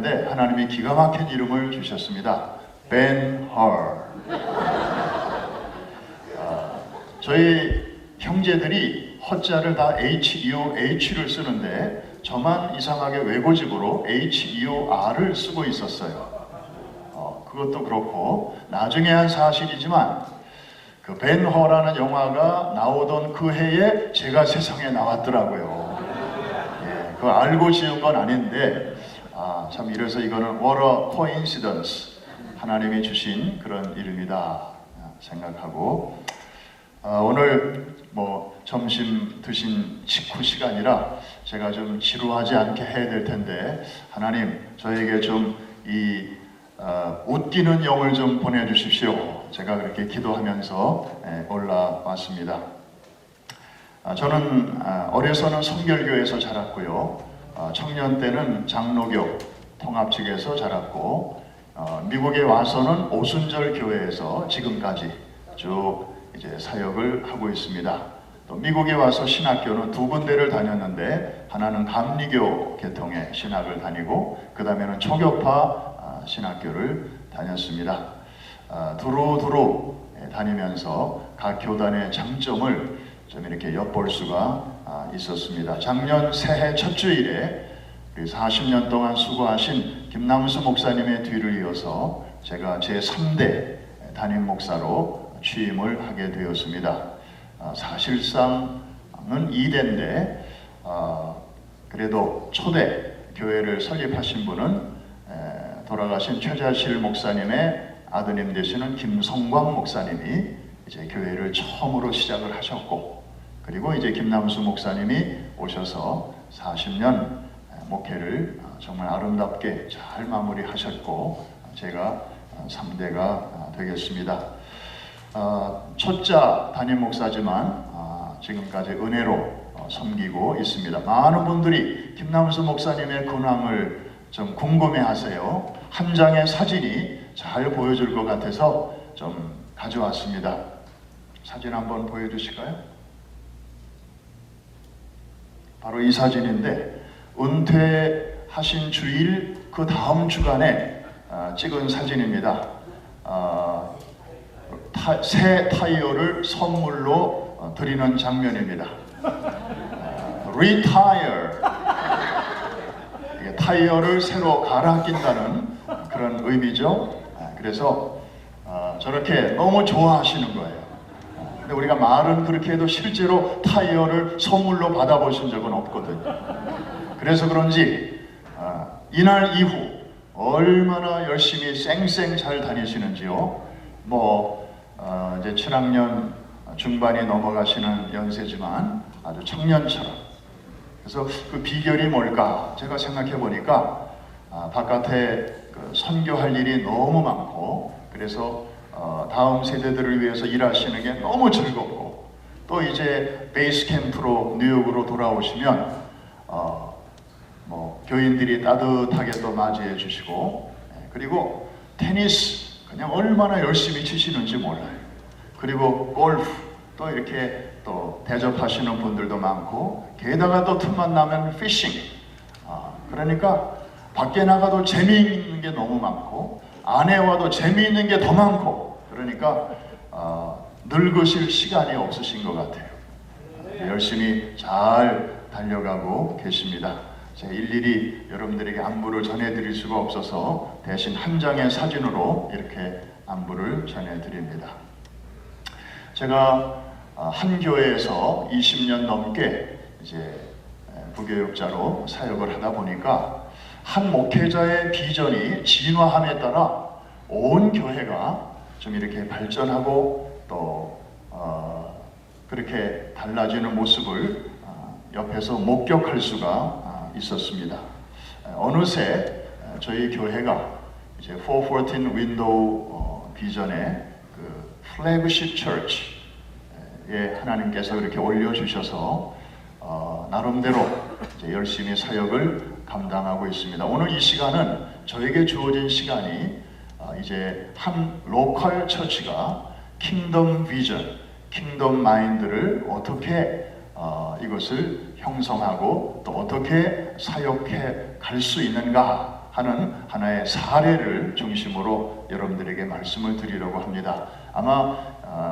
했는데 하나님이 기가 막힌 이름을 주셨습니다. 벤 헐. 저희 형제들이 허자를 다 HEOH를 쓰는데 저만 이상하게 외고집으로 HEOR을 쓰고 있었어요. 그것도 그렇고 나중에 한 사실이지만 그 벤 허라는 영화가 나오던 그 해에 제가 세상에 나왔더라고요. 예, 그거 알고 지은 건 아닌데 참 이래서 이거는 what a coincidence, 하나님이 주신 그런 이름이다 생각하고 오늘 뭐 점심 드신 직후 시간이라 제가 좀 지루하지 않게 해야 될 텐데 하나님 저에게 좀 이 웃기는 영을 좀 보내주십시오. 제가 그렇게 기도하면서 올라왔습니다. 저는 어려서는 성결교에서 자랐고요. 청년 때는 장로교 통합 측에서 자랐고 미국에 와서는 오순절 교회에서 지금까지 쭉 이제 사역을 하고 있습니다. 또 미국에 와서 신학교는 두 군데를 다녔는데 하나는 감리교 계통의 신학을 다니고 그 다음에는 초교파 신학교를 다녔습니다. 두루두루 다니면서 각 교단의 장점을 좀 이렇게 엿볼 수가 있었습니다. 작년 새해 첫 주일에 40년 동안 수고하신 김남수 목사님의 뒤를 이어서 제가 제3대 담임 목사로 취임을 하게 되었습니다. 사실상은 2대인데 그래도 초대 교회를 설립하신 분은 돌아가신 최자실 목사님의 아드님 되시는 김성광 목사님이 이제 교회를 처음으로 시작을 하셨고 그리고 이제 김남수 목사님이 오셔서 40년 목회를 정말 아름답게 잘 마무리하셨고 제가 3대가 되겠습니다. 첫자 담임 목사지만 지금까지 은혜로 섬기고 있습니다. 많은 분들이 김남수 목사님의 근황을 좀 궁금해하세요. 한 장의 사진이 잘 보여줄 것 같아서 좀 가져왔습니다. 사진 한번 보여주실까요? 바로 이 사진인데 은퇴하신 주일 그 다음 주간에 찍은 사진입니다. 새 타이어를 선물로 드리는 장면입니다. Retire. 타이어를 새로 갈아 낀다는 그런 의미죠. 그래서 저렇게 너무 좋아하시는 거예요. 근데 우리가 말은 그렇게 해도 실제로 타이어를 선물로 받아보신 적은 없거든요. 그래서 그런지 이날 이후 얼마나 열심히 쌩쌩 잘 다니시는지요. 이제 7학년 중반이 넘어가시는 연세지만 아주 청년처럼. 그래서 그 비결이 뭘까? 제가 생각해 보니까 바깥에 선교할 일이 너무 많고 그래서 다음 세대들을 위해서 일하시는 게 너무 즐겁고 또 이제 베이스 캠프로 뉴욕으로 돌아오시면 교인들이 따뜻하게 또 맞이해 주시고 그리고 테니스 그냥 얼마나 열심히 치시는지 몰라요. 그리고 골프 또 이렇게 또 대접하시는 분들도 많고 게다가 또 틈만 나면 피싱. 그러니까 밖에 나가도 재미있는 게 너무 많고 안에 와도 재미있는 게 더 많고 그러니까 늙으실 시간이 없으신 것 같아요. 열심히 잘 달려가고 계십니다. 제가 일일이 여러분들에게 안부를 전해드릴 수가 없어서 대신 한 장의 사진으로 이렇게 안부를 전해드립니다. 제가 한 교회에서 20년 넘게 이제 부교육자로 사역을 하다 보니까 한 목회자의 비전이 진화함에 따라 온 교회가 좀 이렇게 발전하고 또 그렇게 달라지는 모습을 옆에서 목격할 수가 있었습니다. 어느새 저희 교회가 이제 414 윈도우 비전의 그 플래그십 처치에 하나님께서 이렇게 올려주셔서 나름대로 이제 열심히 사역을 감당하고 있습니다. 오늘 이 시간은 저에게 주어진 시간이 이제 한 로컬 처치가 킹덤 비전, 킹덤 마인드를 어떻게 이것을 형성하고 또 어떻게 사역해 갈 수 있는가 하는 하나의 사례를 중심으로 여러분들에게 말씀을 드리려고 합니다. 아마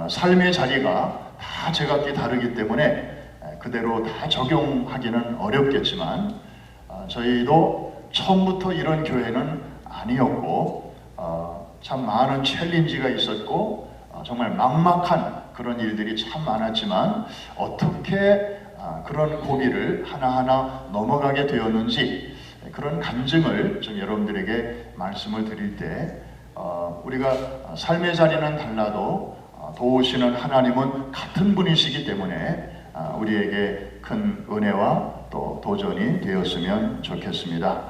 삶의 자리가 다 제각기 다르기 때문에 그대로 다 적용하기는 어렵겠지만 저희도 처음부터 이런 교회는 아니었고 참 많은 챌린지가 있었고 정말 막막한 그런 일들이 참 많았지만 어떻게 그런 고비를 하나하나 넘어가게 되었는지 그런 간증을 좀 여러분들에게 말씀을 드릴 때 우리가 삶의 자리는 달라도 도우시는 하나님은 같은 분이시기 때문에 우리에게 큰 은혜와 또 도전이 되었으면 좋겠습니다.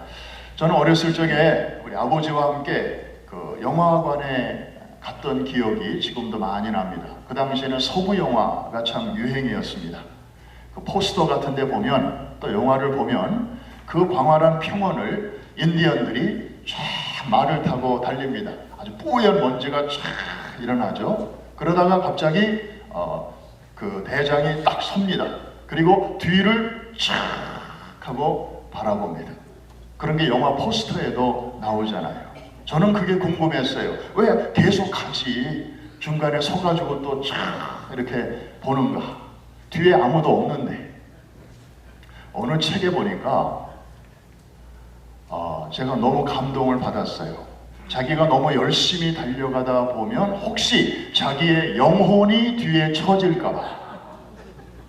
저는 어렸을 적에 우리 아버지와 함께 그 영화관에 갔던 기억이 지금도 많이 납니다. 그 당시에는 서부 영화가 참 유행이었습니다. 그 포스터 같은 데 보면 또 영화를 보면 그 광활한 평원을 인디언들이 쫙 말을 타고 달립니다. 아주 뽀얀 먼지가 쫙 일어나죠. 그러다가 갑자기 그 대장이 딱 섭니다. 그리고 뒤를 쫙 하고 바라봅니다. 그런 게 영화 포스터에도 나오잖아요. 저는 그게 궁금했어요. 왜 계속 가지? 중간에 서가지고 또 쫙 이렇게 보는가? 뒤에 아무도 없는데. 어느 책에 보니까 제가 너무 감동을 받았어요. 자기가 너무 열심히 달려가다 보면 혹시 자기의 영혼이 뒤에 처질까봐,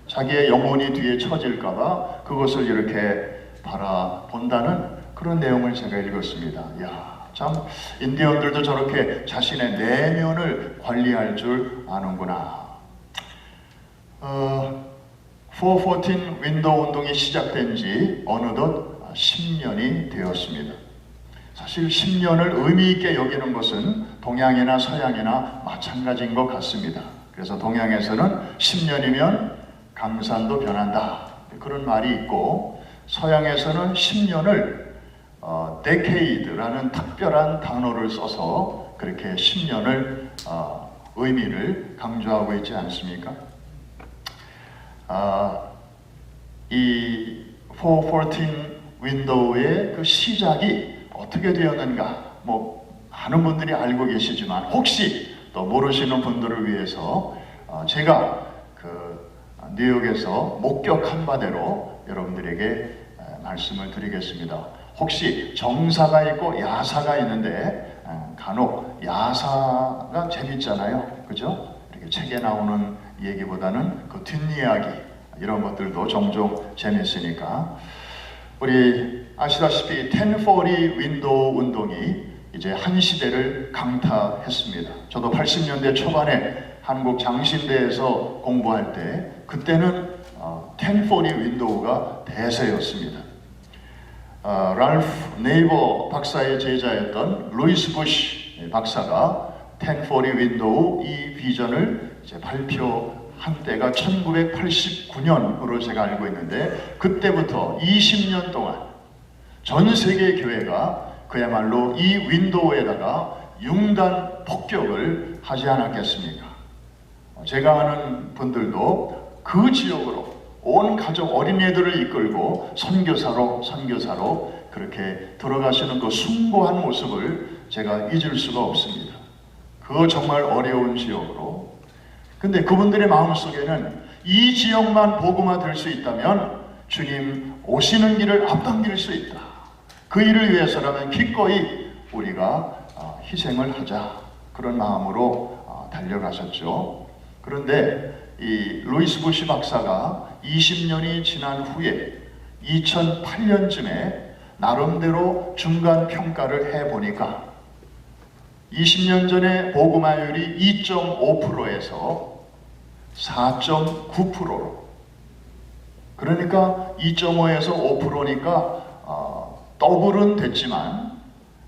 자기의 영혼이 뒤에 처질까봐 그것을 이렇게 바라본다는 그런 내용을 제가 읽었습니다. 이야, 참 인디언들도 저렇게 자신의 내면을 관리할 줄 아는구나. 414 윈도우 운동이 시작된 지 어느덧 10년이 되었습니다. 사실 10년을 의미 있게 여기는 것은 동양이나 서양이나 마찬가지인 것 같습니다. 그래서 동양에서는 10년이면 강산도 변한다, 그런 말이 있고, 서양에서는 10년을 decade라는 특별한 단어를 써서 그렇게 10년을 의미를 강조하고 있지 않습니까? 이 414 윈도우의 그 시작이 어떻게 되었는가, 많은 분들이 알고 계시지만 혹시 또 모르시는 분들을 위해서 제가 그 뉴욕에서 목격한 바대로 여러분들에게 말씀을 드리겠습니다. 혹시 정사가 있고 야사가 있는데 간혹 야사가 재밌잖아요, 그죠? 이렇게 책에 나오는 얘기보다는 그 뒷이야기 이런 것들도 종종 재밌으니까, 우리 아시다시피 1040 윈도우 운동이 이제 한 시대를 강타했습니다. 저도 80년대 초반에 한국 장신대에서 공부할 때 그때는 1040 윈도우가 대세였습니다. 랄프 네이버 박사의 제자였던 루이스 부시 박사가 1040 윈도우 이 비전을 이제 발표한 때가 1989년으로 제가 알고 있는데, 그때부터 20년 동안 전 세계 교회가 그야말로 이 윈도우에다가 융단 폭격을 하지 않았겠습니까? 제가 아는 분들도 그 지역으로 온 가족 어린애들을 이끌고 선교사로 그렇게 들어가시는 그 숭고한 모습을 제가 잊을 수가 없습니다. 그 정말 어려운 지역으로. 근데 그분들의 마음속에는 이 지역만 복음화 될 수 있다면 주님 오시는 길을 앞당길 수 있다. 그 일을 위해서라면 기꺼이 우리가 희생을 하자, 그런 마음으로 달려가셨죠. 그런데 이 루이스 부시 박사가 20년이 지난 후에 2008년쯤에 나름대로 중간 평가를 해보니까 20년 전에 복음화율이 2.5%에서 4.9%로, 그러니까 2.5에서 5%니까 더블은 됐지만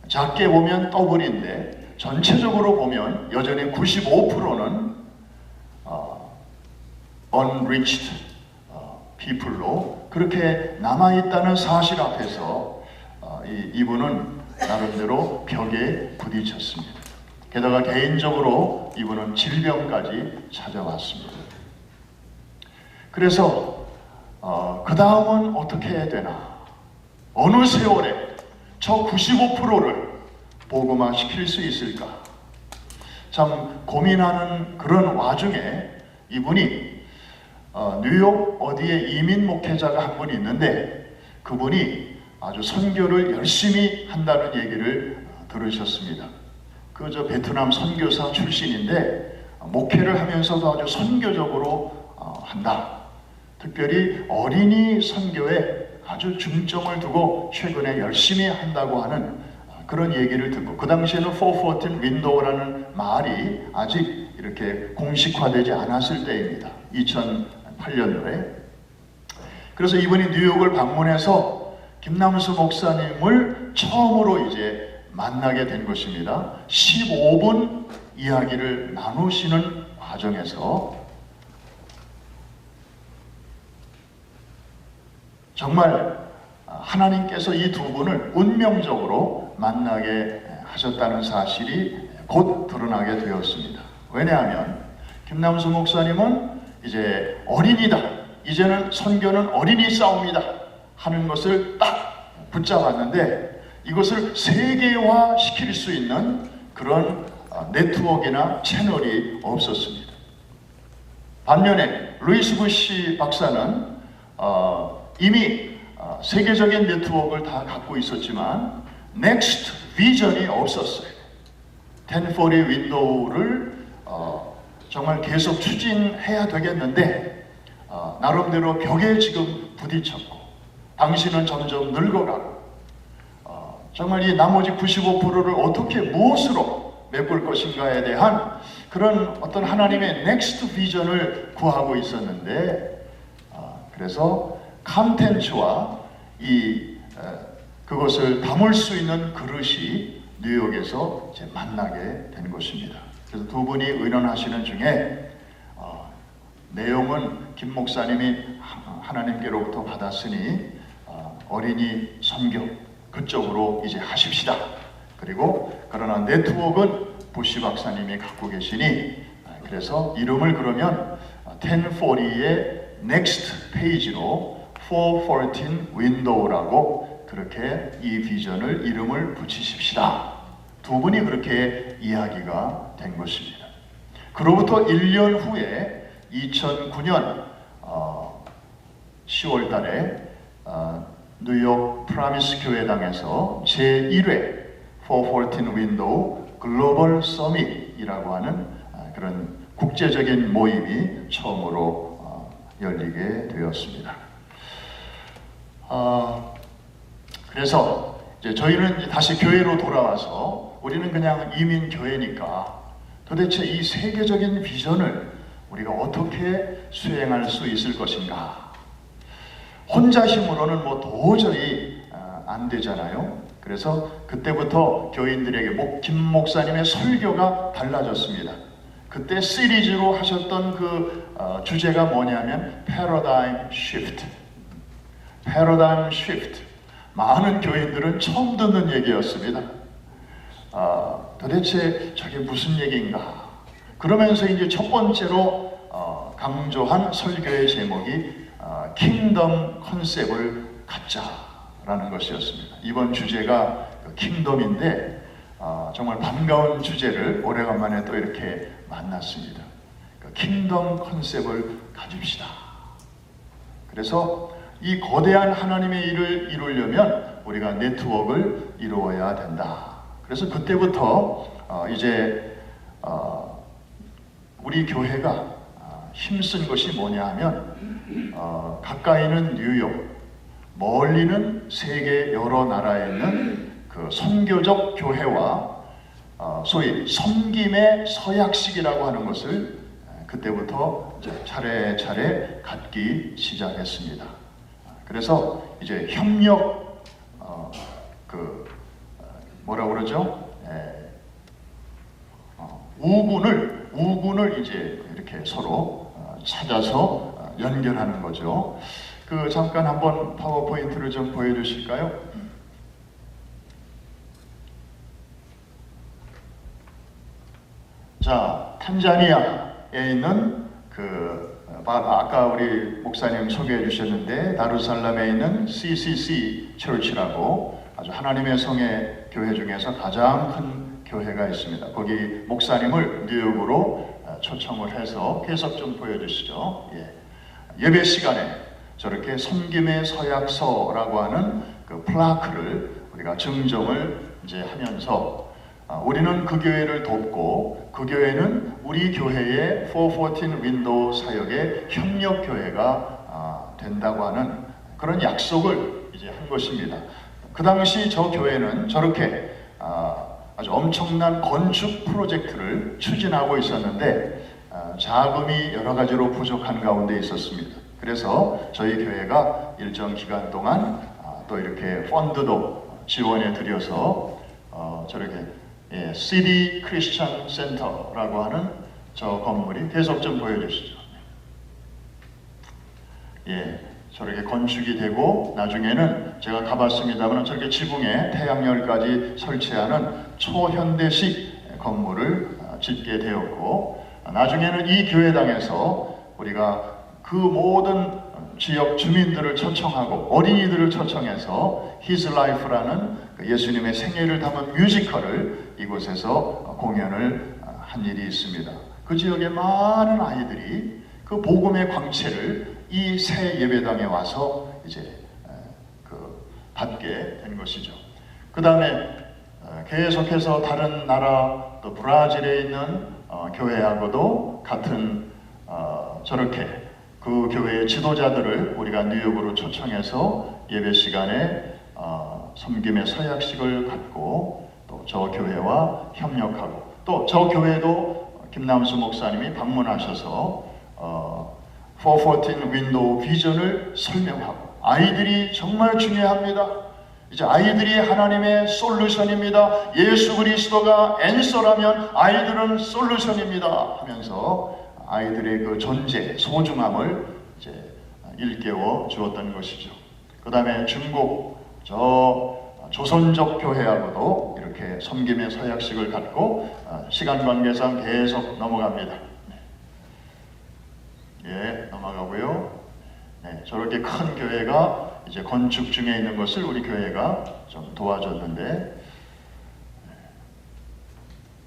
작게 보면 더블인데 전체적으로 보면 여전히 95%는 unreached people로 그렇게 남아있다는 사실 앞에서 이분은 나름대로 벽에 부딪혔습니다. 게다가 개인적으로 이분은 질병까지 찾아왔습니다. 그래서 그 다음은 어떻게 해야 되나? 어느 세월에 저 95%를 복음화 시킬 수 있을까? 참 고민하는 그런 와중에 이분이 뉴욕 어디에 이민 목회자가 한 분이 있는데 그분이 아주 선교를 열심히 한다는 얘기를 들으셨습니다. 저 베트남 선교사 출신인데 목회를 하면서도 아주 선교적으로 한다. 특별히 어린이 선교에 아주 중점을 두고 최근에 열심히 한다고 하는 그런 얘기를 듣고, 그 당시에는 414 윈도우라는 말이 아직 이렇게 공식화되지 않았을 때입니다. 2008년도에. 그래서 이분이 뉴욕을 방문해서 김남수 목사님을 처음으로 이제 만나게 된 것입니다. 15분 이야기를 나누시는 과정에서 정말 하나님께서 이 두 분을 운명적으로 만나게 하셨다는 사실이 곧 드러나게 되었습니다. 왜냐하면 김남수 목사님은 이제 어린이다, 이제는 선교는 어린이 싸움이다 하는 것을 딱 붙잡았는데 이것을 세계화 시킬 수 있는 그런 네트워크나 채널이 없었습니다. 반면에 루이스 부시 박사는 이미 세계적인 네트워크를 다 갖고 있었지만 넥스트 비전이 없었어요. 1040 윈도우를 정말 계속 추진해야 되겠는데 나름대로 벽에 지금 부딪혔고 당신은 점점 늙어가고 정말 이 나머지 95%를 어떻게 무엇으로 메꿀 것인가에 대한 그런 어떤 하나님의 넥스트 비전을 구하고 있었는데 그래서 컨텐츠와 그것을 담을 수 있는 그릇이 뉴욕에서 이제 만나게 된 것입니다. 그래서 두 분이 의논하시는 중에 내용은 김 목사님이 하나님께로부터 받았으니 어린이 선교 그쪽으로 이제 하십시다. 그리고 그러나 네트워크는 부시 박사님이 갖고 계시니 그래서 이름을 그러면 1040의 넥스트 페이지로 414 윈도우라고 그렇게 이 비전을 이름을 붙이십시다. 두 분이 그렇게 이야기가 된 것입니다. 그로부터 1년 후에 2009년 10월 달에 뉴욕 프라미스 교회당에서 제1회 414 윈도우 글로벌 서밋이라고 하는 그런 국제적인 모임이 처음으로 열리게 되었습니다. 그래서 이제 저희는 다시 교회로 돌아와서 우리는 그냥 이민 교회니까 도대체 이 세계적인 비전을 우리가 어떻게 수행할 수 있을 것인가? 혼자 힘으로는 뭐 도저히 안 되잖아요. 그래서 그때부터 교인들에게 김 목사님의 설교가 달라졌습니다. 그때 시리즈로 하셨던 그 주제가 뭐냐면 패러다임 쉬프트. 패러다임 쉬프트. 많은 교인들은 처음 듣는 얘기였습니다. 도대체 저게 무슨 얘기인가? 그러면서 이제 첫 번째로 강조한 설교의 제목이 킹덤 컨셉을 갖자라는 것이었습니다. 이번 주제가 킹덤인데 정말 반가운 주제를 오래간만에 또 이렇게 만났습니다. 킹덤 컨셉을 가집시다. 그래서 이 거대한 하나님의 일을 이루려면 우리가 네트워크를 이루어야 된다. 그래서 그때부터 이제 우리 교회가 힘쓴 것이 뭐냐 하면 가까이는 뉴욕, 멀리는 세계 여러 나라에 있는 그 선교적 교회와 소위 섬김의 서약식이라고 하는 것을 그때부터 차례차례 갖기 시작했습니다. 그래서 이제 협력 뭐라 그러죠? 우군을 이제 이렇게 서로 찾아서 연결하는 거죠. 잠깐 한번 파워포인트를 좀 보여주실까요? 자, 탄자니아에 있는 아까 우리 목사님 소개해 주셨는데 다루살람에 있는 CCC 처치라고 아주 하나님의 성의 교회 중에서 가장 큰 교회가 있습니다. 거기 목사님을 뉴욕으로 초청을 해서 해석 좀 보여주시죠. 예배 시간에 저렇게 섬김의 서약서라고 하는 그 플라크를 우리가 증정을 이제 하면서 우리는 그 교회를 돕고 그 교회는 우리 교회의 414 윈도우 사역의 협력 교회가 된다고 하는 그런 약속을 이제 한 것입니다. 그 당시 저 교회는 저렇게 아주 엄청난 건축 프로젝트를 추진하고 있었는데 자금이 여러 가지로 부족한 가운데 있었습니다. 그래서 저희 교회가 일정 기간 동안 또 이렇게 펀드도 지원해 드려서 저렇게 City Christian Center라고 하는 저 건물이 계속 좀 보여주시죠. 저렇게 건축이 되고 나중에는 제가 가봤습니다만 저렇게 지붕에 태양열까지 설치하는 초현대식 건물을 짓게 되었고 나중에는 이 교회당에서 우리가 그 모든 지역 주민들을 초청하고 어린이들을 초청해서 His Life라는 예수님의 생애를 담은 뮤지컬을 이곳에서 공연을 한 일이 있습니다. 그 지역의 많은 아이들이 그 복음의 광채를 이 새 예배당에 와서 이제 받게 된 것이죠. 그 다음에 계속해서 다른 나라 또 브라질에 있는 교회하고도 같은 저렇게 그 교회의 지도자들을 우리가 뉴욕으로 초청해서 예배 시간에 섬김의 서약식을 갖고 또 저 교회와 협력하고 또 저 교회도 김남수 목사님이 방문하셔서 414 윈도우 비전을 설명하고 아이들이 정말 중요합니다. 이제 아이들이 하나님의 솔루션입니다. 예수 그리스도가 앤서라면 아이들은 솔루션입니다 하면서 아이들의 그 존재, 소중함을 이제 일깨워 주었던 것이죠. 그 다음에 중국 조선족 교회하고도 이렇게 섬김의 서약식을 갖고 시간 관계상 계속 넘어갑니다. 넘어가고요. 저렇게 큰 교회가 이제 건축 중에 있는 것을 우리 교회가 좀 도와줬는데,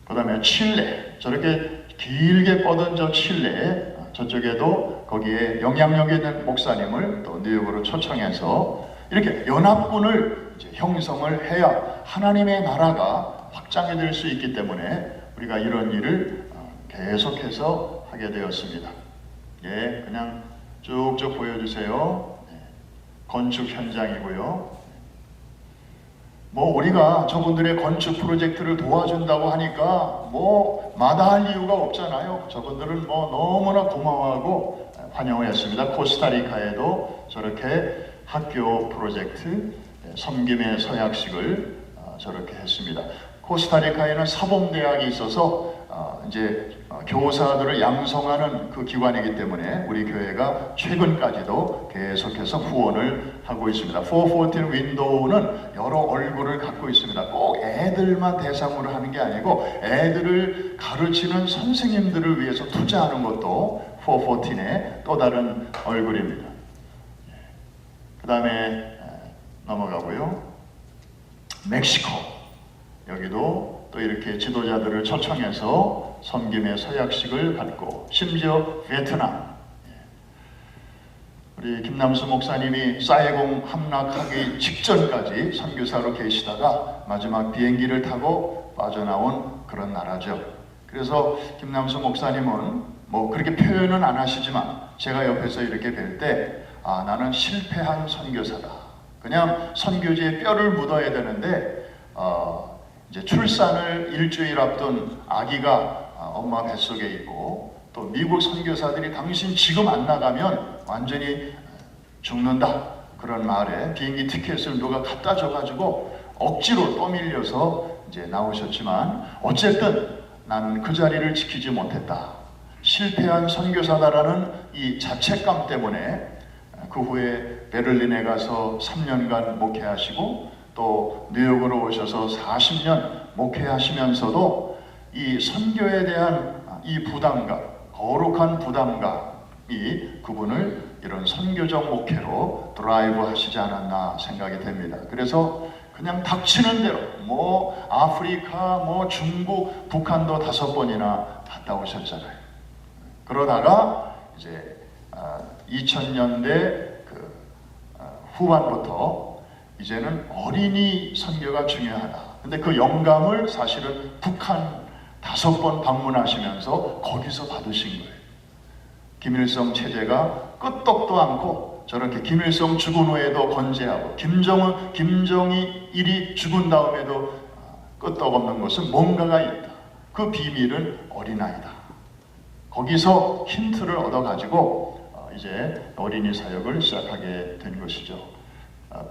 그 다음에 칠레, 저렇게 길게 뻗은 저 칠레, 저쪽에도 거기에 영향력 있는 목사님을 또 뉴욕으로 초청해서 이렇게 연합군을 이제 형성을 해야 하나님의 나라가 확장이 될 수 있기 때문에 우리가 이런 일을 계속해서 하게 되었습니다. 그냥 쭉쭉 보여주세요. 건축 현장이고요. 우리가 저분들의 건축 프로젝트를 도와준다고 하니까 마다할 이유가 없잖아요. 저분들은 너무나 고마워하고 환영을 했습니다. 코스타리카에도 저렇게 학교 프로젝트 섬김의 서약식을 저렇게 했습니다. 코스타리카에는 사범대학이 있어서 이제 교사들을 양성하는 그 기관이기 때문에 우리 교회가 최근까지도 계속해서 후원을 하고 있습니다. 414 윈도우는 여러 얼굴을 갖고 있습니다. 꼭 애들만 대상으로 하는 게 아니고 애들을 가르치는 선생님들을 위해서 투자하는 것도 414의 또 다른 얼굴입니다. 그 다음에 넘어가고요. 멕시코, 여기도 또 이렇게 지도자들을 초청해서 섬김의 서약식을 갖고, 심지어 베트남, 우리 김남수 목사님이 사이공 함락하기 직전까지 선교사로 계시다가 마지막 비행기를 타고 빠져나온 그런 나라죠. 그래서 김남수 목사님은 그렇게 표현은 안 하시지만 제가 옆에서 이렇게 뵐 때 나는 실패한 선교사다. 그냥 선교지에 뼈를 묻어야 되는데 이제 출산을 일주일 앞둔 아기가 엄마 뱃속에 있고, 또 미국 선교사들이 당신 지금 안 나가면 완전히 죽는다, 그런 말에 비행기 티켓을 누가 갖다 줘가지고 억지로 떠밀려서 이제 나오셨지만, 어쨌든 나는 그 자리를 지키지 못했다, 실패한 선교사다라는 이 자책감 때문에 그 후에 베를린에 가서 3년간 목회하시고 또 뉴욕으로 오셔서 40년 목회하시면서도 이 선교에 대한 이 부담감, 거룩한 부담감이 그분을 이런 선교적 목회로 드라이브 하시지 않았나 생각이 됩니다. 그래서 그냥 닥치는 대로 뭐 아프리카, 뭐 중국, 북한도 5번이나 갔다 오셨잖아요. 그러다가 이제 2000년대 후반부터 이제는 어린이 선교가 중요하다. 근데 그 영감을 사실은 북한 5번 방문하시면서 거기서 받으신 거예요. 김일성 체제가 끄떡도 않고 저렇게 김일성 죽은 후에도 건재하고 김정일이 죽은 다음에도 끄떡없는 것은 뭔가가 있다. 그 비밀은 어린아이다. 거기서 힌트를 얻어가지고 이제 어린이 사역을 시작하게 된 것이죠.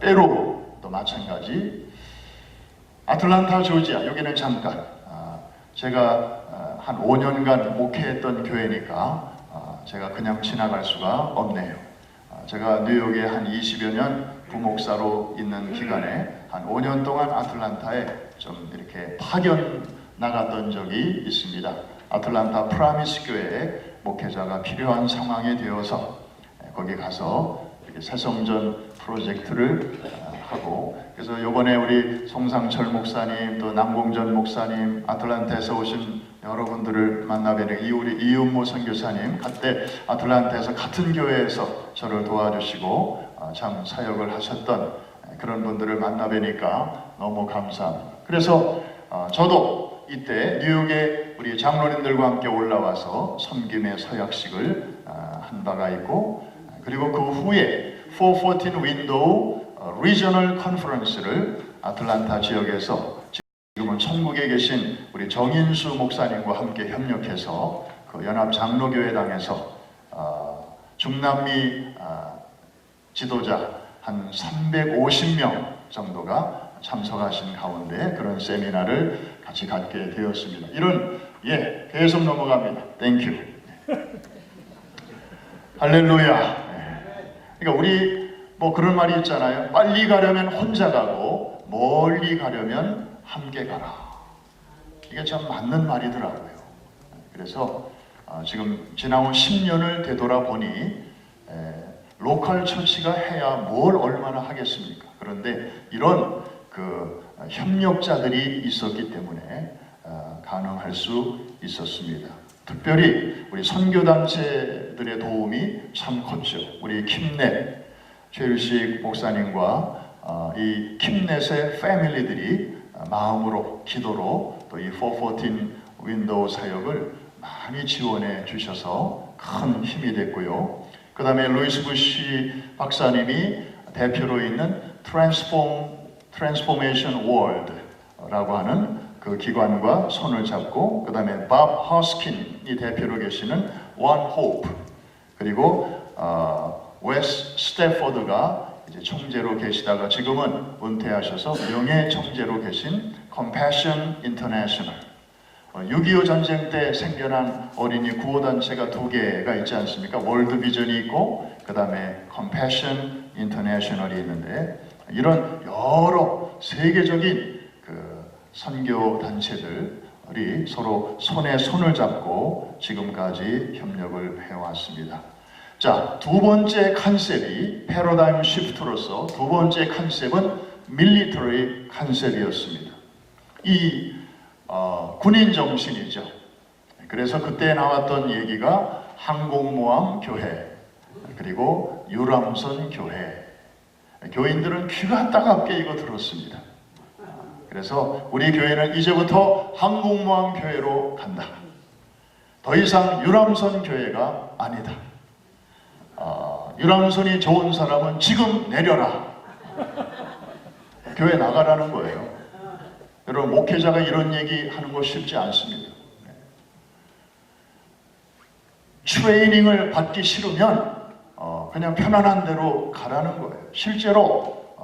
페루도 마찬가지. 아틀란타 조지아, 여기는 잠깐 제가 한 5년간 목회했던 교회니까 제가 그냥 지나갈 수가 없네요. 제가 뉴욕에 한 20여 년 부목사로 있는 기간에 한 5년 동안 아틀란타에 좀 이렇게 파견 나갔던 적이 있습니다. 아틀란타 프라미스 교회에 목회자가 필요한 상황이 되어서 거기 가서 이렇게 새성전 프로젝트를 하고, 그래서 이번에 우리 송상철 목사님, 또 남공전 목사님, 아틀란타에서 오신 여러분들을 만나뵈는 우리 이은모 선교사님, 그때 아틀란타에서 같은 교회에서 저를 도와주시고 참 사역을 하셨던 그런 분들을 만나뵈니까 너무 감사합니다. 그래서 저도 이때 뉴욕에 우리 장로님들과 함께 올라와서 섬김의 서약식을 한 바가 있고, 그리고 그 후에 414 윈도우 리저널 컨퍼런스를 아틀란타 지역에서 지금은 천국에 계신 우리 정인수 목사님과 함께 협력해서 그 연합 장로교회당에서 중남미 지도자 한 350명 정도가 참석하신 가운데 그런 세미나를 같이 갖게 되었습니다. 이런 계속 넘어갑니다. 땡큐. 할렐루야. 그러니까 우리 뭐 그런 말이 있잖아요. 빨리 가려면 혼자 가고 멀리 가려면 함께 가라. 이게 참 맞는 말이더라고요. 그래서 지금 지나온 10년을 되돌아보니 로컬 처치가 해야 뭘 얼마나 하겠습니까? 그런데 이런 그 협력자들이 있었기 때문에 가능할 수 있었습니다. 특별히 우리 선교단체들의 도움이 참 컸죠. 우리 킴넷 최일식 목사님과 이 킴넷의 패밀리들이 마음으로, 기도로 또 이 414 윈도우 사역을 많이 지원해 주셔서 큰 힘이 됐고요. 그 다음에 루이스 부시 박사님이 대표로 있는 트랜스포메이션 월드라고 하는 그 기관과 손을 잡고, 그 다음에 밥 허스킨이 대표로 계시는 One Hope, 그리고 웨스 스태포드가 이제 총재로 계시다가 지금은 은퇴하셔서 명예 총재로 계신 Compassion International. 6.25 전쟁 때 생겨난 어린이 구호단체가 2개가 있지 않습니까? 월드 비전이 있고 그 다음에 Compassion International이 있는데, 이런 여러 세계적인 그 선교 단체들이 서로 손에 손을 잡고 지금까지 협력을 해왔습니다. 자, 두 번째 컨셉이 패러다임 시프트로서 두 번째 컨셉은 밀리터리 컨셉이었습니다. 이 군인 정신이죠. 그래서 그때 나왔던 얘기가 항공모함 교회, 그리고 유람선 교회. 교인들은 귀가 따갑게 이거 들었습니다. 그래서 우리 교회는 이제부터 항공모함 교회로 간다. 더 이상 유람선 교회가 아니다. 유람선이 좋은 사람은 지금 내려라. 교회 나가라는 거예요. 여러분, 목회자가 이런 얘기 하는 거 쉽지 않습니다. 트레이닝을 받기 싫으면 그냥 편안한 대로 가라는 거예요. 실제로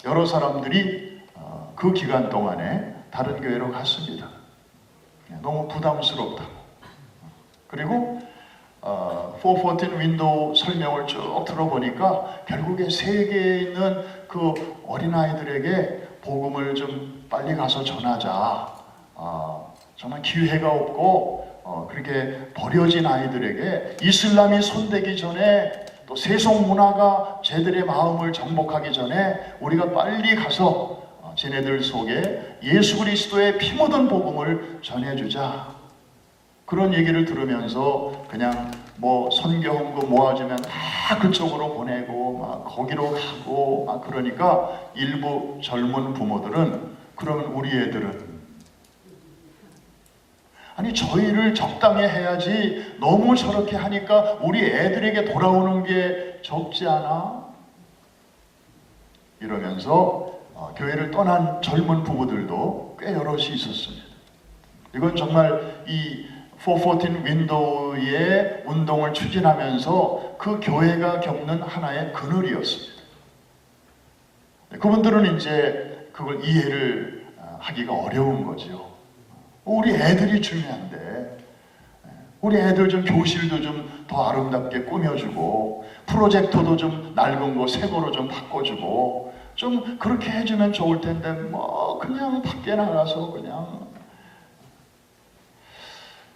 여러 사람들이 그 기간 동안에 다른 교회로 갔습니다. 너무 부담스럽다고. 그리고 414 윈도우 설명을 쭉 들어보니까 결국에 세계에 있는 그 어린아이들에게 복음을 좀 빨리 가서 전하자. 정말 기회가 없고 그렇게 버려진 아이들에게 이슬람이 손대기 전에, 또 세속 문화가 쟤들의 마음을 정복하기 전에 우리가 빨리 가서 쟤네들 속에 예수 그리스도의 피 묻은 복음을 전해주자. 그런 얘기를 들으면서 그냥 뭐 선교 헌금 모아주면 다 그쪽으로 보내고 막 거기로 가고 막 그러니까 일부 젊은 부모들은 그러면 우리 애들은 아니 저희를 적당히 해야지 너무 저렇게 하니까 우리 애들에게 돌아오는 게 적지 않아? 이러면서 교회를 떠난 젊은 부부들도 꽤 여럿이 있었습니다. 이건 정말 이 414 윈도우의 운동을 추진하면서 그 교회가 겪는 하나의 그늘이었습니다. 그분들은 이제 그걸 이해를 하기가 어려운 거죠. 우리 애들이 중요한데 우리 애들 좀 교실도 좀 더 아름답게 꾸며주고 프로젝터도 좀 낡은 거 새 거로 좀 바꿔주고 좀 그렇게 해주면 좋을 텐데 뭐 그냥 밖에 나가서 그냥.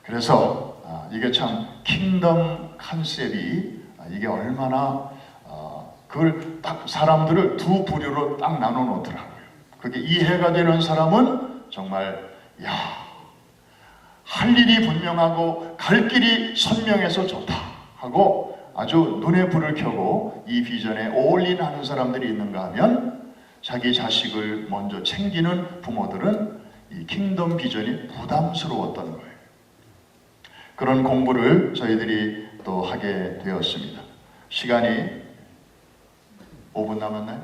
그래서 이게 참 킹덤 컨셉이 이게 얼마나 그걸 딱 사람들을 두 부류로 딱 나눠 놓더라고요. 그게 이해가 되는 사람은 정말 할 일이 분명하고 갈 길이 선명해서 좋다 하고 아주 눈에 불을 켜고 이 비전에 올인하는 사람들이 있는가 하면 자기 자식을 먼저 챙기는 부모들은 이 킹덤 비전이 부담스러웠던 거예요. 그런 공부를 저희들이 또 하게 되었습니다. 시간이 5분 남았나요?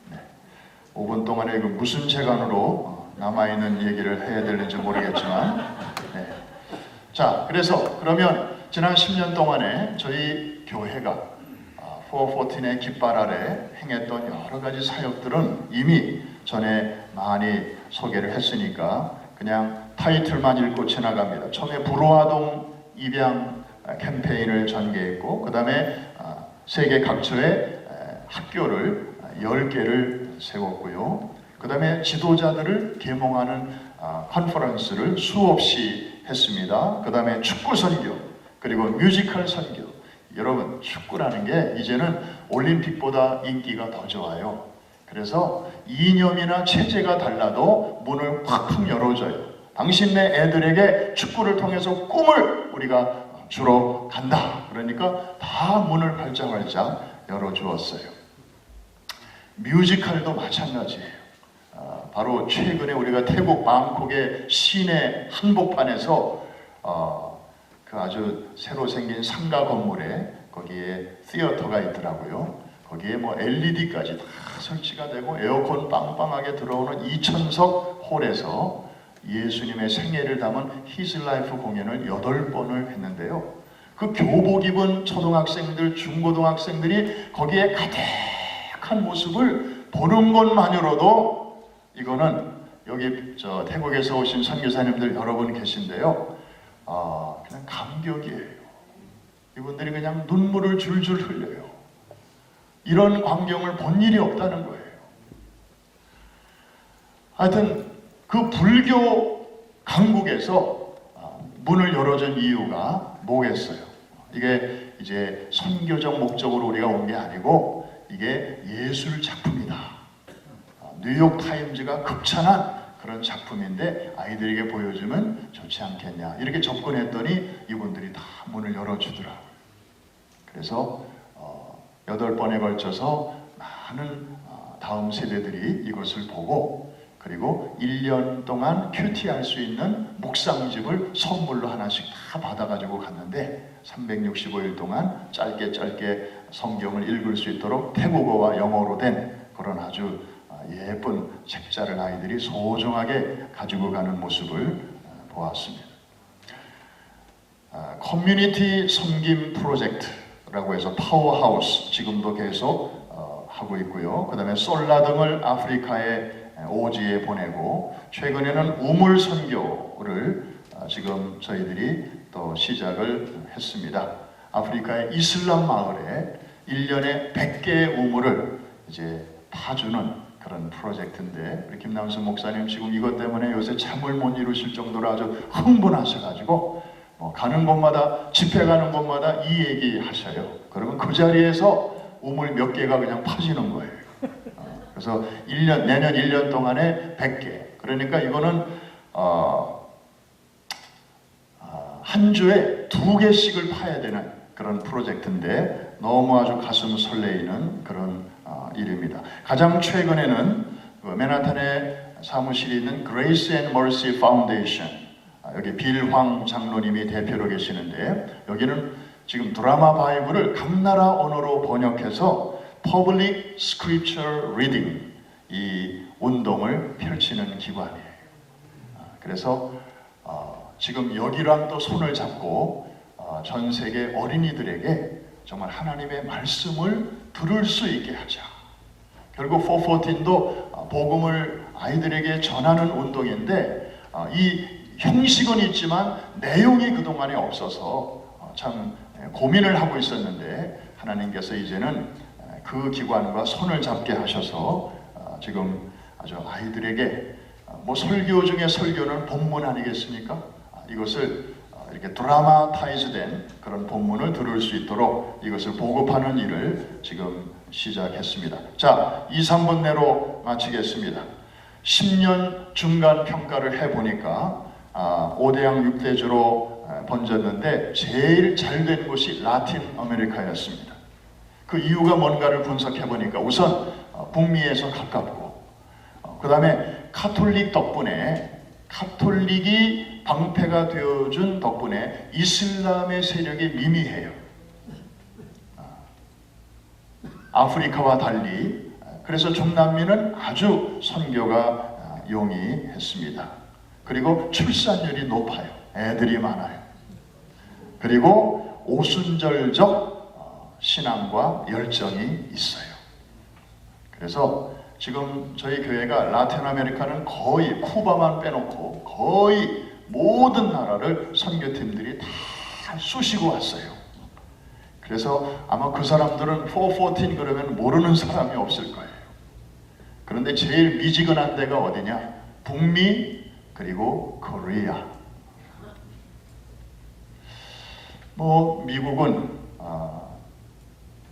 네. 5분 동안에 무슨 재간으로 남아있는 얘기를 해야 될지 모르겠지만 네. 자, 그래서 그러면 지난 10년 동안에 저희 교회가 414의 깃발 아래 행했던 여러 가지 사역들은 이미 전에 많이 소개를 했으니까 그냥 타이틀만 읽고 지나갑니다. 처음에 불호아동 입양 캠페인을 전개했고 그 다음에 세계 각처에 학교를 10개를 세웠고요. 그 다음에 지도자들을 계몽하는 컨퍼런스를 수없이 했습니다. 그 다음에 축구 선교, 그리고 뮤지컬 선교. 여러분, 축구라는 게 이제는 올림픽보다 인기가 더 좋아요. 그래서 이념이나 체제가 달라도 문을 팍팍 열어줘요. 당신네 애들에게 축구를 통해서 꿈을 우리가 주러 간다. 그러니까 다 문을 활짝활짝 열어주었어요. 뮤지컬도 마찬가지예요. 바로 최근에 우리가 태국 방콕의 시내 한복판에서 그 아주 새로 생긴 상가 건물에 거기에 시어터가 있더라고요. 거기에 뭐 LED까지 다 설치가 되고 에어컨 빵빵하게 들어오는 2000석 홀에서 예수님의 생애를 담은 His Life 공연을 8번을 했는데요. 그 교복 입은 초등학생들, 중고등학생들이 거기에 가득한 모습을 보는 것만으로도 이거는 여기 태국에서 오신 선교사님들 여러분 계신데요. 그냥 감격이에요. 이분들이 그냥 눈물을 줄줄 흘려요. 이런 광경을 본 일이 없다는 거예요. 하여튼 그 불교 강국에서 문을 열어준 이유가 뭐겠어요? 이게 이제 선교적 목적으로 우리가 온 게 아니고 이게 예술 작품이다. 뉴욕 타임즈가 극찬한 그런 작품인데 아이들에게 보여주면 좋지 않겠냐 이렇게 접근했더니 이분들이 다 문을 열어주더라고요. 그래서 8번에 걸쳐서 많은 다음 세대들이 이것을 보고 그리고 1년 동안 큐티할 수 있는 묵상집을 선물로 하나씩 다 받아가지고 갔는데 365일 동안 짧게 성경을 읽을 수 있도록 태국어와 영어로 된 그런 아주 예쁜 책자를 아이들이 소중하게 가지고 가는 모습을 보았습니다. 커뮤니티 섬김 프로젝트라고 해서 파워하우스 지금도 계속 하고 있고요. 그 다음에 솔라 등을 아프리카의 오지에 보내고 최근에는 우물 선교를 지금 저희들이 또 시작을 했습니다. 아프리카의 이슬람 마을에 1년에 100개의 우물을 이제 파주는 그런 프로젝트인데 우리 김남순 목사님 지금 이것 때문에 요새 잠을 못 이루실 정도로 아주 흥분하셔가지고 가는 곳마다 집회 가는 곳마다 이 얘기 하셔요. 그러면 그 자리에서 우물 몇 개가 그냥 파지는 거예요. 그래서 내년 1년 동안에 100개. 그러니까 이거는 한 주에 2개씩을 파야 되는 그런 프로젝트인데 너무 아주 가슴 설레이는 그런 일입니다. 가장 최근에는 맨하탄에 사무실이 있는 Grace and Mercy Foundation, 여기 빌황 장로님이 대표로 계시는데 여기는 지금 드라마 바이블을 각 나라 언어로 번역해서 Public Scripture Reading 이 운동을 펼치는 기관이에요. 그래서 지금 여기랑 또 손을 잡고 전 세계 어린이들에게 정말 하나님의 말씀을 들을 수 있게 하자. 결국 414도 복음을 아이들에게 전하는 운동인데 이 형식은 있지만 내용이 그동안에 없어서 참 고민을 하고 있었는데 하나님께서 이제는 그 기관과 손을 잡게 하셔서 지금 아주 아이들에게 뭐 설교 중에 설교는 본문 아니겠습니까? 이것을 이렇게 드라마타이즈된 그런 본문을 들을 수 있도록 이것을 보급하는 일을 지금 시작했습니다. 자, 2, 3분 내로 마치겠습니다. 10년 중간 평가를 해보니까 5대양 6대주로 번졌는데 제일 잘된 곳이 라틴 아메리카였습니다. 그 이유가 뭔가를 분석해보니까 우선 북미에서 가깝고 그 다음에 카톨릭 덕분에 카톨릭이 방패가 되어준 덕분에 이슬람의 세력이 미미해요. 아프리카와 달리. 그래서 중남미는 아주 선교가 용이했습니다. 그리고 출산율이 높아요. 애들이 많아요. 그리고 오순절적 신앙과 열정이 있어요. 그래서 지금 저희 교회가 라틴 아메리카는 거의 쿠바만 빼놓고 거의 모든 나라를 선교팀들이 다 쑤시고 왔어요. 그래서 아마 그 사람들은 414 그러면 모르는 사람이 없을 거예요. 그런데 제일 미지근한 데가 어디냐? 북미 그리고 코리아. 뭐 미국은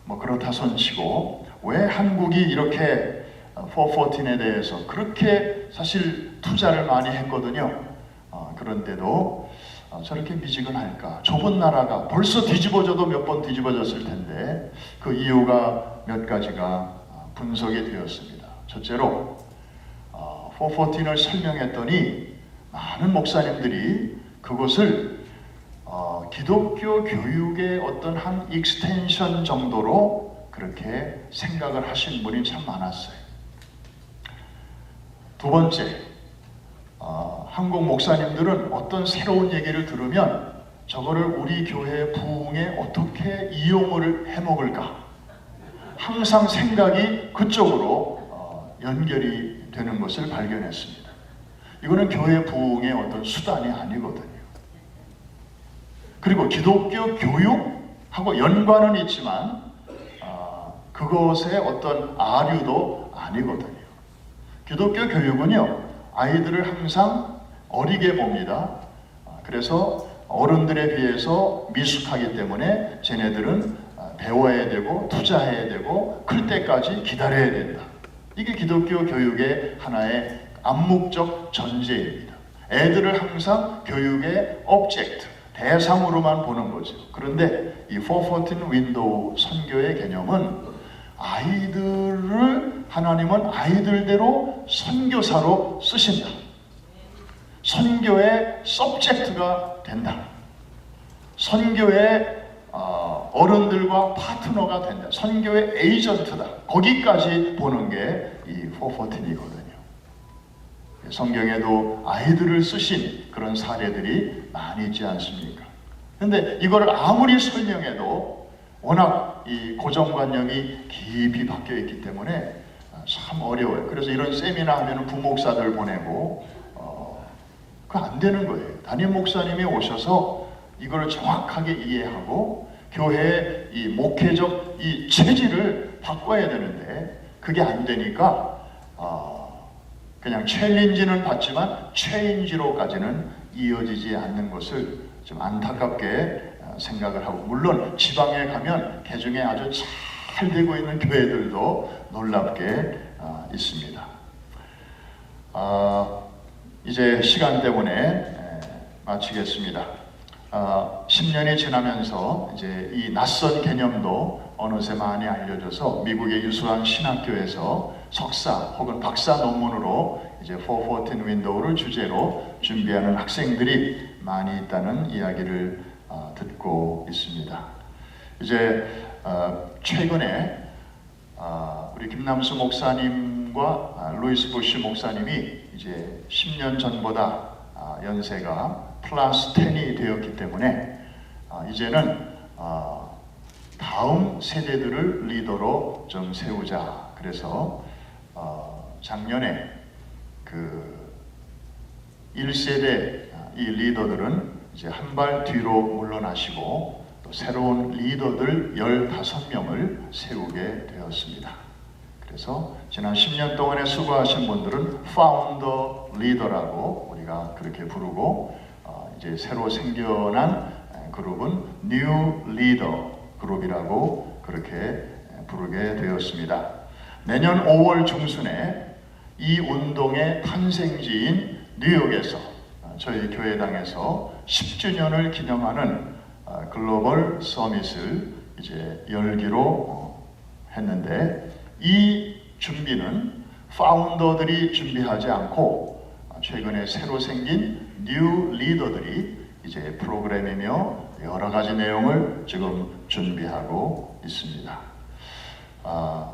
뭐 그렇다 손치고 왜 한국이 이렇게 414에 대해서 그렇게 사실 투자를 많이 했거든요. 그런데도 저렇게 미지근할까? 좁은 나라가 벌써 뒤집어져도 몇 번 뒤집어졌을 텐데 그 이유가 몇 가지가 분석이 되었습니다. 첫째로 414를 설명했더니 많은 목사님들이 그것을 기독교 교육의 어떤 한 익스텐션 정도로 그렇게 생각을 하신 분이 참 많았어요. 두 번째, 한국 목사님들은 어떤 새로운 얘기를 들으면 저거를 우리 교회 부흥에 어떻게 이용을 해먹을까? 항상 생각이 그쪽으로 연결이 되는 것을 발견했습니다. 이거는 교회 부흥의 어떤 수단이 아니거든요. 그리고 기독교 교육하고 연관은 있지만 그것의 어떤 아류도 아니거든요. 기독교 교육은요, 아이들을 항상 어리게 봅니다. 그래서 어른들에 비해서 미숙하기 때문에 쟤네들은 배워야 되고 투자해야 되고 클 때까지 기다려야 된다. 이게 기독교 교육의 하나의 암묵적 전제입니다. 애들을 항상 교육의 오브젝트, 대상으로만 보는 거죠. 그런데 이 414 윈도우 선교의 개념은 아이들을 하나님은 아이들대로 선교사로 쓰신다. 선교의 서브젝트가 된다. 선교의 어른들과 파트너가 된다. 선교의 에이전트다. 거기까지 보는 게 이 414이거든요. 성경에도 아이들을 쓰신 그런 사례들이 많이 있지 않습니까? 근데 이걸 아무리 설명해도 워낙 이 고정관념이 깊이 박혀 있기 때문에 참 어려워요. 그래서 이런 세미나 하면 부목사들 보내고 그거 안 되는 거예요. 담임 목사님이 오셔서 이걸 정확하게 이해하고 교회의 이 목회적 이 체질을 바꿔야 되는데 그게 안 되니까 그냥 챌린지는 받지만 체인지로까지는 이어지지 않는 것을 좀 안타깝게 생각을 하고, 물론 지방에 가면 개중에 아주 잘 되고 있는 교회들도 놀랍게 있습니다. 이제 시간 때문에 마치겠습니다. 10년이 지나면서 이제 이 낯선 개념도 어느새 많이 알려져서 미국의 유수한 신학교에서 석사 혹은 박사 논문으로 이제 414 윈도우를 주제로 준비하는 학생들이 많이 있다는 이야기를 듣고 있습니다. 이제 최근에 우리 김남수 목사님과 루이스 부시 목사님이 이제 10년 전보다 연세가 플러스 10이 되었기 때문에 이제는 다음 세대들을 리더로 좀 세우자. 그래서 작년에 그 1세대 이 리더들은 이제 한 발 뒤로 물러나시고 또 새로운 리더들 15명을 세우게 되었습니다. 그래서 지난 10년 동안에 수고하신 분들은 파운더 리더라고 우리가 그렇게 부르고 이제 새로 생겨난 그룹은 뉴 리더 그룹이라고 그렇게 부르게 되었습니다. 내년 5월 중순에 이 운동의 탄생지인 뉴욕에서 저희 교회당에서 10주년을 기념하는 글로벌 서밋을 이제 열기로 했는데 이 준비는 파운더들이 준비하지 않고 최근에 새로 생긴 뉴 리더들이 이제 프로그램이며 여러 가지 내용을 지금 준비하고 있습니다.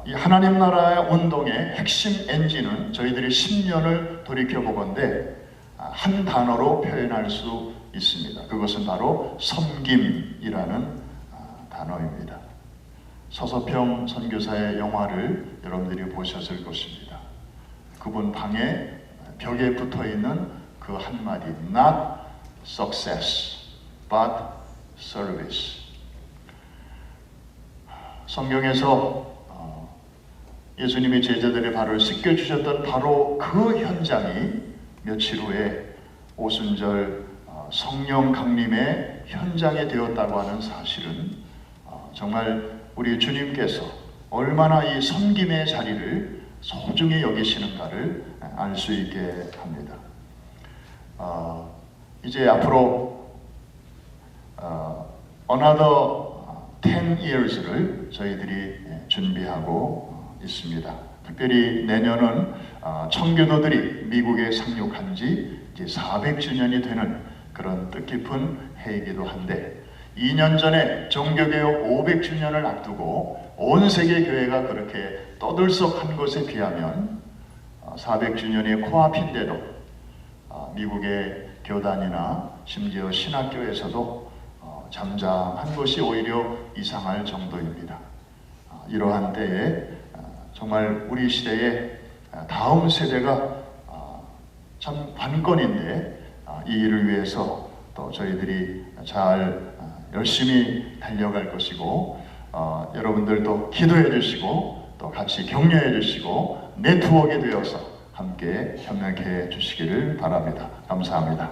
이 하나님 나라의 운동의 핵심 엔진은 저희들이 10년을 돌이켜보건대 한 단어로 표현할 수 있습니다. 그것은 바로 섬김이라는 단어입니다. 서서평 선교사의 영화를 여러분들이 보셨을 것입니다. 그분 방에 벽에 붙어있는 그 한마디 Not success, but service. 성경에서 예수님이 제자들의 발을 씻겨주셨던 바로 그 현장이 며칠 후에 오순절 성령 강림의 현장이 되었다고 하는 사실은 정말 우리 주님께서 얼마나 이 섬김의 자리를 소중히 여기시는가를 알 수 있게 합니다. 이제 앞으로 another 10 years를 저희들이 준비하고 있습니다. 특별히 내년은 청교도들이 미국에 상륙한 지 이제 400주년이 되는 그런 뜻깊은 해이기도 한데 2년 전에 종교개혁 500주년을 앞두고 온 세계 교회가 그렇게 떠들썩한 것에 비하면 400주년이 코앞인데도 미국의 교단이나 심지어 신학교에서도 잠잠한 것이 오히려 이상할 정도입니다. 이러한 때에 정말 우리 시대의 다음 세대가 참 관건인데 이 일을 위해서 또 저희들이 잘 열심히 달려갈 것이고 여러분들도 기도해 주시고 또 같이 격려해 주시고 네트워크가 되어서 함께 협력해 주시기를 바랍니다. 감사합니다.